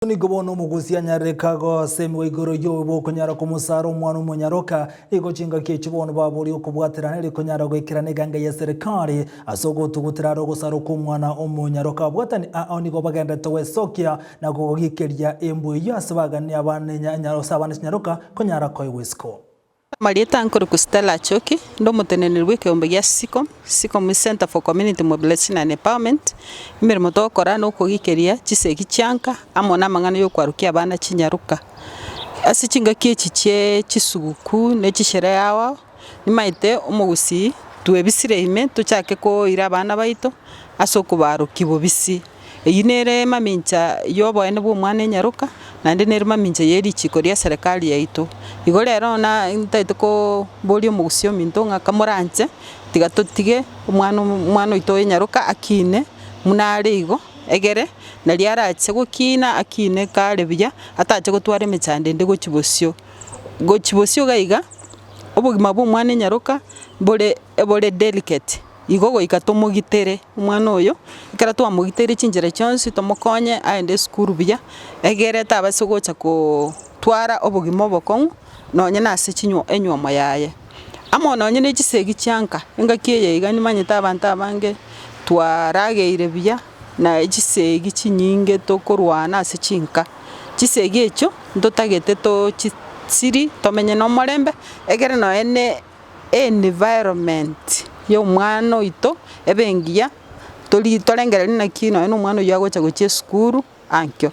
Ni gobono mu Gusii and Nyamira Counties igoro yobo kunyara ku musaro mwana umunyaroka igochinga kichibono baburi okubwatira neri kunyara gwekira neganga ya serikali asogo tugutira ro gusaro ku mwana umunyaroka bwatani aoni go bagenda towe sokia na gogikeria embu yasabagani abane nyanyaro sabane nyaroka kunyara ko iwesko Marieta ankoro Fgm-Stellah Achoki ndo muteneneri w'ekiombe gya Sicom Center for Community Mobilization and Empowerment imirimo tokora no kugikeria chisegi chanka amo namangano yo kwarukia abana chinyaruka asi chinga kichi chisuguku ne chishere yawa nimaite omugusii tuebisire ime tuchake ko ira abana baito asoko barukibo bisi eyinere mamincha yobo ene bwo mwana nyaruka nande nere mamincha yeri chikoria serikali yaito igo rero na ntaite ko boli omugusii ominto ng'aka moranche tiga totige omwana oito nyaruka akine munare igo egere na riarache gokina akine kare buya atache gotwara emechande nde gochibosio gaiga obogima bwo mwana nyaruka bore delicate igo goika tomogitere omwana oyo ikara twamogitere chinjera chonsi tomokonye aende skuru buya egere tabase gocha ko twara obogima obokong'u nonye nase chinyo enyomo yaye amo nonye ne chisegi chanka engakiye iga nimanyete abantu abange twarageire buya na chisegi chinyinge tokorwana ase chinka chisegi echo ndotagete to siri tomenye no morembe egere no ene environment yo mwana oito ebengia torengera nina kino eno mwana yagocha gochia skuru ankyo